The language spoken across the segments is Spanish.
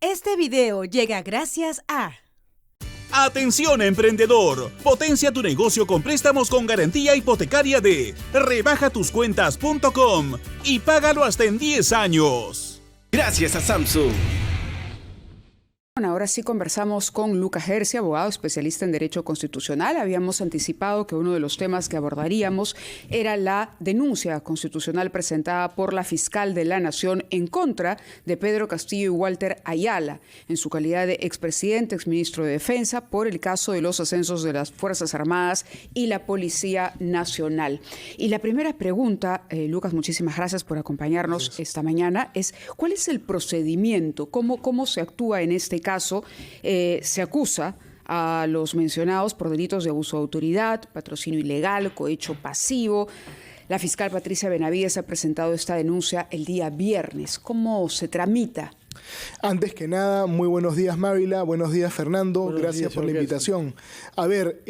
Este video llega gracias a... Atención emprendedor, potencia tu negocio con préstamos con garantía hipotecaria de rebajatuscuentas.com y págalo hasta en 10 años. Gracias a Samsung. Bueno, ahora sí conversamos con Lucas Hercia, abogado especialista en Derecho Constitucional. Habíamos anticipado que uno de los temas que abordaríamos era la denuncia constitucional presentada por la fiscal de la Nación en contra de Pedro Castillo y Walter Ayala, en su calidad de expresidente, exministro de Defensa, por el caso de los ascensos de las Fuerzas Armadas y la Policía Nacional. Y la primera pregunta, Lucas, muchísimas gracias por acompañarnos esta mañana, es ¿cuál es el procedimiento? ¿Cómo se actúa en este caso? Se acusa a los mencionados por delitos de abuso de autoridad, patrocinio ilegal, cohecho pasivo. La fiscal Patricia Benavides ha presentado esta denuncia el día viernes. ¿Cómo se tramita? Antes que nada, muy buenos días, Mávila. Buenos días, Fernando. Gracias por la invitación. A ver,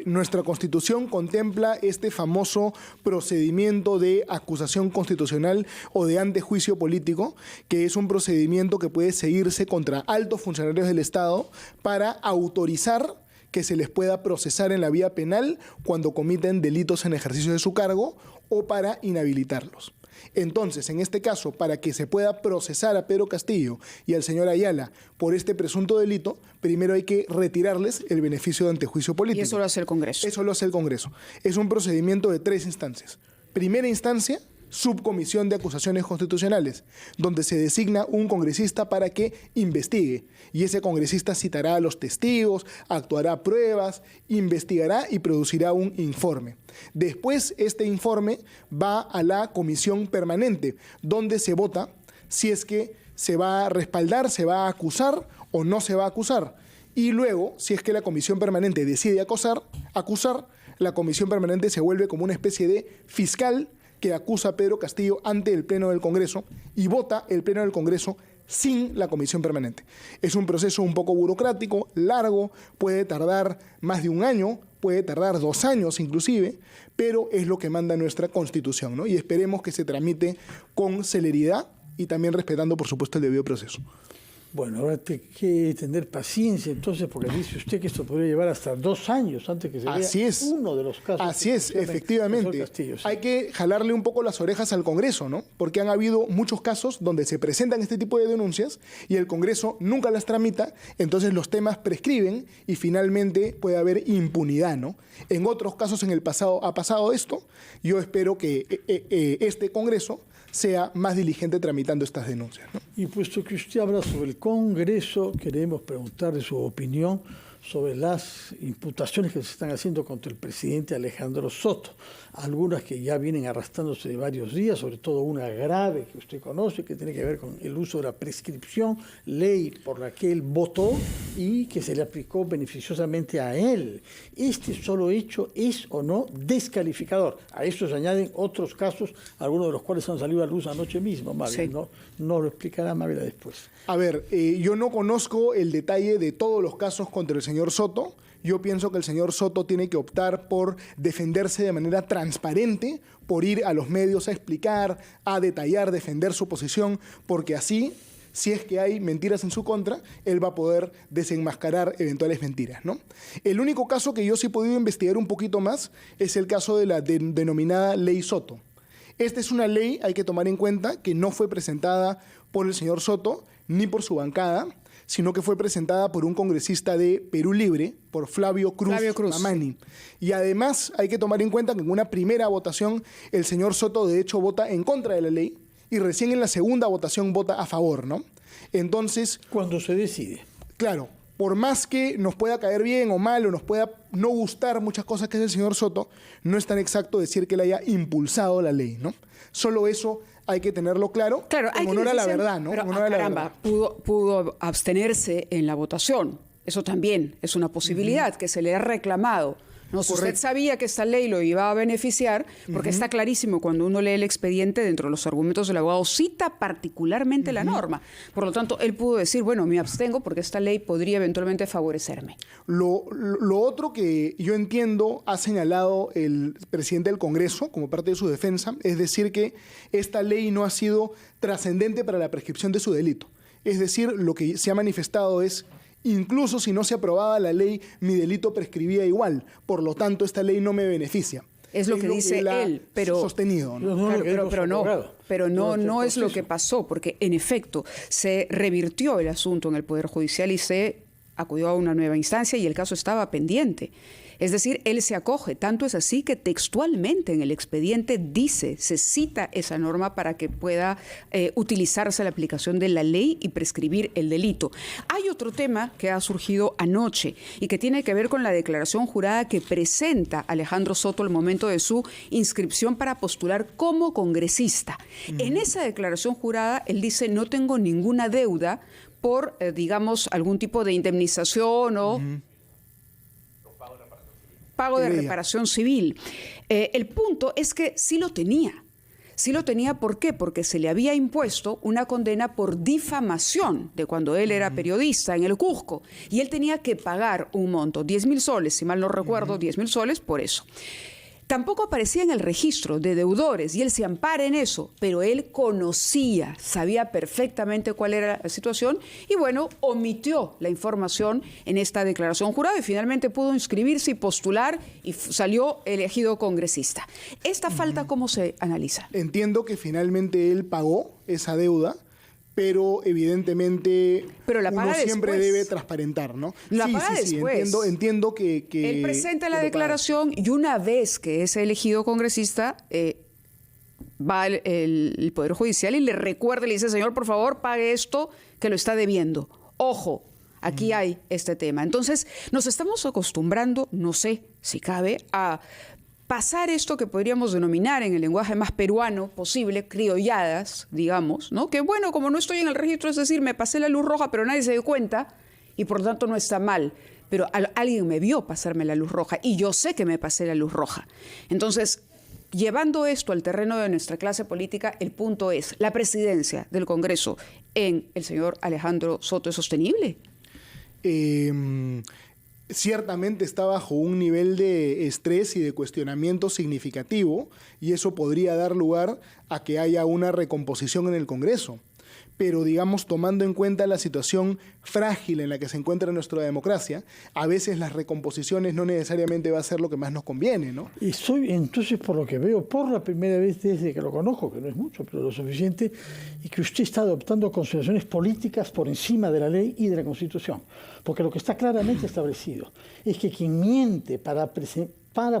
nuestra Constitución contempla este famoso procedimiento de acusación constitucional o de antejuicio político, que es un procedimiento que puede seguirse contra altos funcionarios del Estado para autorizar que se les pueda procesar en la vía penal cuando comiten delitos en ejercicio de su cargo o para inhabilitarlos. Entonces, en este caso, para que se pueda procesar a Pedro Castillo y al señor Ayala por este presunto delito, primero hay que retirarles el beneficio de antejuicio político. ¿Y eso lo hace el Congreso? Eso lo hace el Congreso. Es un procedimiento de 3 instancias. Primera instancia, subcomisión de acusaciones constitucionales, donde se designa un congresista para que investigue. Y ese congresista citará a los testigos, actuará pruebas, investigará y producirá un informe. Después, este informe va a la comisión permanente, donde se vota si es que se va a respaldar, se va a acusar o no se va a acusar. Y luego, si es que la comisión permanente decide acusar, la comisión permanente se vuelve como una especie de fiscal que acusa a Pedro Castillo ante el Pleno del Congreso y vota el Pleno del Congreso sin la comisión permanente. Es un proceso un poco burocrático, largo, puede tardar más de un año, puede tardar 2 años inclusive, pero es lo que manda nuestra Constitución, ¿no? Y esperemos que se tramite con celeridad y también respetando, por supuesto, el debido proceso. Bueno, ahora hay que tener paciencia entonces, porque dice usted que esto podría llevar hasta 2 años antes que se vea uno de los casos. Así es, efectivamente. Castillo, sí. Hay que jalarle un poco las orejas al Congreso, ¿no? Porque han habido muchos casos donde se presentan este tipo de denuncias y el Congreso nunca las tramita, entonces los temas prescriben y finalmente puede haber impunidad, ¿no? En otros casos en el pasado ha pasado esto. Yo espero que este Congreso sea más diligente tramitando estas denuncias, ¿no? Y puesto que usted habla sobre el Congreso, queremos preguntarle su opinión sobre las imputaciones que se están haciendo contra el presidente Alejandro Soto. Algunas que ya vienen arrastrándose de varios días, sobre todo una grave que usted conoce, que tiene que ver con el uso de la prescripción, ley por la que él votó y que se le aplicó beneficiosamente a él. ¿Este solo hecho es o no descalificador? A esto se añaden otros casos, algunos de los cuales han salido a luz anoche mismo, Mávila. Sí. No lo explicará Mávila después. A ver, yo no conozco el detalle de todos los casos contra el señor Soto. Yo pienso que el señor Soto tiene que optar por defenderse de manera transparente, por ir a los medios a explicar, a detallar, defender su posición, porque así, si es que hay mentiras en su contra, él va a poder desenmascarar eventuales mentiras, ¿no? El único caso que yo sí he podido investigar un poquito más es el caso de la denominada Ley Soto. Esta es una ley, hay que tomar en cuenta, que no fue presentada por el señor Soto ni por su bancada, sino que fue presentada por un congresista de Perú Libre, por Flavio Cruz Mamani. Y además hay que tomar en cuenta que en una primera votación el señor Soto de hecho vota en contra de la ley y recién en la segunda votación vota a favor, ¿no? Entonces, cuando se decide. Claro, por más que nos pueda caer bien o mal o nos pueda no gustar muchas cosas que hace el señor Soto, no es tan exacto decir que él haya impulsado la ley, ¿no? Solo eso hay que tenerlo claro, en honor a la verdad, ¿no? Pero, en honor a la verdad. Pudo abstenerse en la votación. Eso también es una posibilidad que se le ha reclamado. No, si usted sabía que esta ley lo iba a beneficiar, porque está clarísimo cuando uno lee el expediente, dentro de los argumentos del abogado, cita particularmente la norma. Por lo tanto, él pudo decir, bueno, me abstengo porque esta ley podría eventualmente favorecerme. Lo otro que yo entiendo ha señalado el presidente del Congreso como parte de su defensa, es decir que esta ley no ha sido trascendente para la prescripción de su delito. Es decir, lo que se ha manifestado es: incluso si no se aprobaba la ley, mi delito prescribía igual. Por lo tanto, esta ley no me beneficia. Es lo que dice él, pero sostenido, ¿no? Claro, pero no es lo que pasó, porque en efecto se revirtió el asunto en el Poder Judicial y se acudió a una nueva instancia y el caso estaba pendiente. Es decir, él se acoge, tanto es así que textualmente en el expediente se cita esa norma para que pueda utilizarse la aplicación de la ley y prescribir el delito. Hay otro tema que ha surgido anoche y que tiene que ver con la declaración jurada que presenta Alejandro Soto al momento de su inscripción para postular como congresista. En esa declaración jurada, él dice: no tengo ninguna deuda por, digamos, algún tipo de indemnización o pago de reparación civil. El punto es que sí lo tenía. Sí lo tenía, ¿por qué? Porque se le había impuesto una condena por difamación de cuando él era periodista en el Cusco. Y él tenía que pagar un monto, 10.000 soles, si mal no recuerdo, 10.000 soles por eso. Tampoco aparecía en el registro de deudores y él se ampara en eso, pero él sabía perfectamente cuál era la situación y bueno, omitió la información en esta declaración jurada y finalmente pudo inscribirse y postular y salió elegido congresista. ¿Esta falta cómo se analiza? Entiendo que finalmente él pagó esa deuda, pero evidentemente uno siempre debe transparentar, ¿no? La paga después. Entiendo que él presenta la declaración y una vez que es elegido congresista, va el Poder Judicial y le recuerda, le dice: señor, por favor, pague esto que lo está debiendo. Ojo, aquí hay este tema. Entonces, nos estamos acostumbrando, no sé si cabe, a pasar esto que podríamos denominar en el lenguaje más peruano posible, criolladas, digamos, ¿no? Que bueno, como no estoy en el registro, es decir, me pasé la luz roja, pero nadie se dio cuenta y por lo tanto no está mal. Pero alguien me vio pasarme la luz roja y yo sé que me pasé la luz roja. Entonces, llevando esto al terreno de nuestra clase política, el punto es: ¿la presidencia del Congreso en el señor Alejandro Soto es sostenible? Ciertamente está bajo un nivel de estrés y de cuestionamiento significativo y eso podría dar lugar a que haya una recomposición en el Congreso. Pero, digamos, tomando en cuenta la situación frágil en la que se encuentra nuestra democracia, a veces las recomposiciones no necesariamente va a ser lo que más nos conviene, ¿no? Y soy, entonces, por lo que veo, por la primera vez desde que lo conozco, que no es mucho, pero lo suficiente, y que usted está adoptando consideraciones políticas por encima de la ley y de la Constitución. Porque lo que está claramente establecido es que quien miente para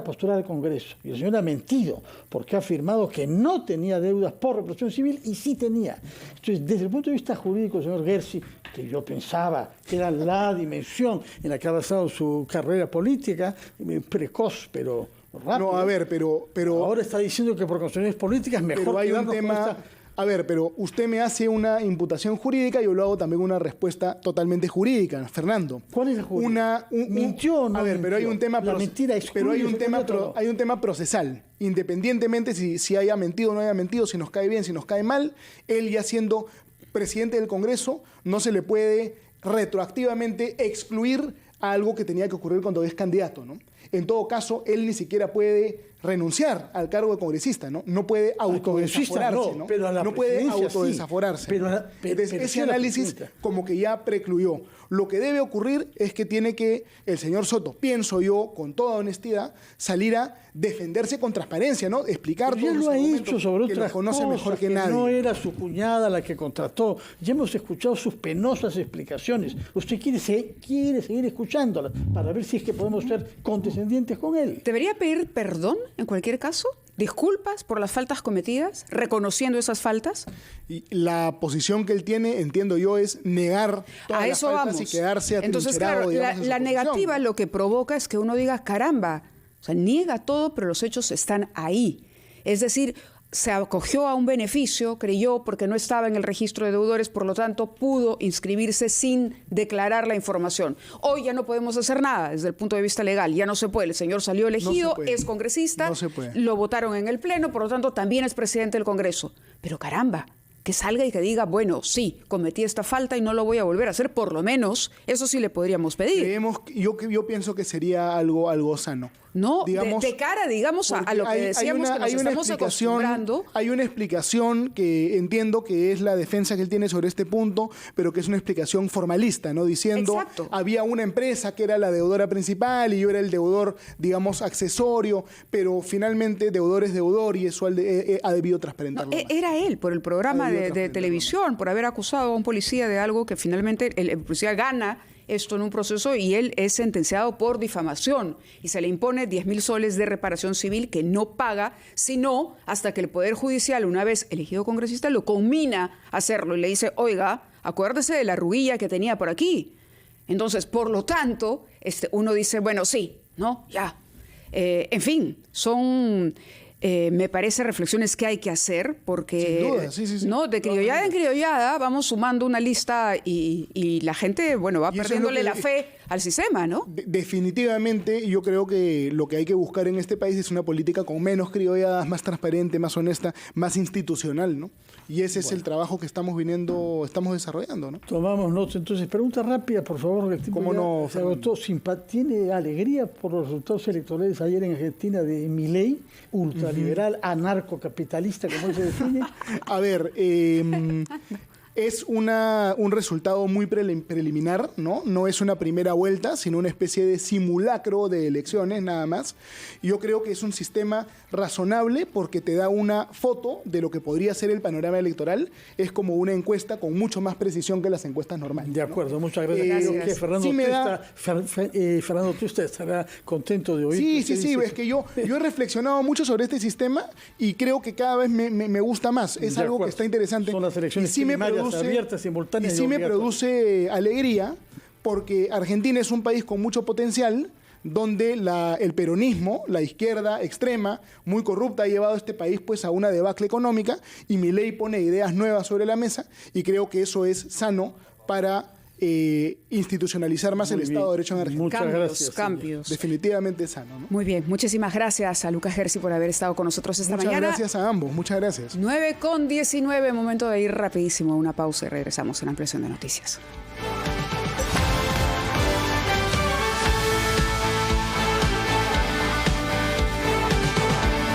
postular al Congreso, y el señor ha mentido porque ha afirmado que no tenía deudas por reparación civil y sí tenía. Entonces, desde el punto de vista jurídico, el señor Gersi, que yo pensaba que era la dimensión en la que ha basado su carrera política, precoz, pero rápido. No, a ver, pero ahora está diciendo que por consideraciones políticas mejor pero hay un quedarnos tema. con esta. A ver, pero usted me hace una imputación jurídica y yo lo hago también una respuesta totalmente jurídica, Fernando. ¿Cuál es la jurídica? ¿Mintió o no? A ver, pero hay un tema, la mentira pero hay excluye, un tema procesal. Independientemente si haya mentido o no haya mentido, si nos cae bien, si nos cae mal, él ya siendo presidente del Congreso no se le puede retroactivamente excluir a algo que tenía que ocurrir cuando es candidato, ¿no? En todo caso, él ni siquiera puede renunciar al cargo de congresista, ¿no? No puede autodesaforarse, ¿no? Pero a la no puede presidencia autodesaforarse. Sí. Entonces, ese análisis como que ya precluyó. Lo que debe ocurrir es que tiene que el señor Soto, pienso yo, con toda honestidad, salir a defenderse con transparencia, ¿no? Explicar todo. Ya lo ha hecho sobre otras cosas, mejor que nadie. No era su cuñada la que contrató. Ya hemos escuchado sus penosas explicaciones. Usted quiere seguir escuchándolas para ver si es que podemos ser condescendientes con él. ¿Debería pedir perdón en cualquier caso? ¿Disculpas por las faltas cometidas, reconociendo esas faltas? Y la posición que él tiene, entiendo yo, es negar todas las faltas y quedarse atrincherado. Entonces, claro, la negativa lo que provoca es que uno diga: caramba, o sea, niega todo, pero los hechos están ahí. Es decir, se acogió a un beneficio, creyó, porque no estaba en el registro de deudores, por lo tanto pudo inscribirse sin declarar la información. Hoy ya no podemos hacer nada desde el punto de vista legal, ya no se puede. El señor salió elegido, es congresista, lo votaron en el Pleno, por lo tanto también es presidente del Congreso. Pero caramba, que salga y que diga, bueno, sí, cometí esta falta y no lo voy a volver a hacer, por lo menos, eso sí le podríamos pedir. Yo pienso que sería algo sano. No, digamos, de cara, digamos, a lo que decíamos que nos estamos acostumbrando. Hay una explicación que entiendo que es la defensa que él tiene sobre este punto, pero que es una explicación formalista, ¿no? Diciendo, exacto, había una empresa que era la deudora principal y yo era el deudor, digamos, accesorio, pero finalmente deudor es deudor y eso ha debido transparentarlo. No, era él, por el programa de televisión, por haber acusado a un policía de algo que finalmente el policía gana esto en un proceso y él es sentenciado por difamación y se le impone 10.000 soles de reparación civil que no paga, sino hasta que el Poder Judicial, una vez elegido congresista, lo conmina a hacerlo y le dice, oiga, acuérdese de la arruguilla que tenía por aquí. Entonces, por lo tanto, uno dice, bueno, sí, ¿no? Ya. En fin, son... me parece reflexiones que hay que hacer porque sin duda, sí. ¿no? De criollada en criollada vamos sumando una lista y la gente va perdiéndole la fe al sistema, ¿no? Definitivamente yo creo que lo que hay que buscar en este país es una política con menos criolladas, más transparente, más honesta, más institucional, ¿no? Y ese es el trabajo que estamos desarrollando, ¿no? Tomamos nota. Entonces, pregunta rápida, por favor. El tipo ¿Cómo no, se agotó. ¿Tiene alegría por los resultados electorales ayer en Argentina de Milei, ultraliberal, anarcocapitalista, como él se define? A ver, es un resultado muy preliminar, ¿no? No es una primera vuelta, sino una especie de simulacro de elecciones, nada más. Yo creo que es un sistema razonable porque te da una foto de lo que podría ser el panorama electoral. Es como una encuesta con mucho más precisión que las encuestas normales. De acuerdo, ¿no? Muchas gracias. Creo que Fernando Tuesta estará contento de oír. Sí, es que yo he reflexionado mucho sobre este sistema y creo que cada vez me gusta más. Es algo que está interesante. Son las elecciones primarias abiertas, simultáneas. Y sí me produce alegría porque Argentina es un país con mucho potencial donde el peronismo, la izquierda extrema, muy corrupta, ha llevado a este país pues a una debacle económica y Milei pone ideas nuevas sobre la mesa y creo que eso es sano para institucionalizar más el Estado de Derecho en Argentina. Muchas gracias. Cambios. Definitivamente sano, ¿no? Muy bien, muchísimas gracias a Lucas Gersi por haber estado con nosotros esta mañana. Muchas gracias a ambos, muchas gracias. 9:19, momento de ir rapidísimo a una pausa y regresamos en Ampliación de Noticias.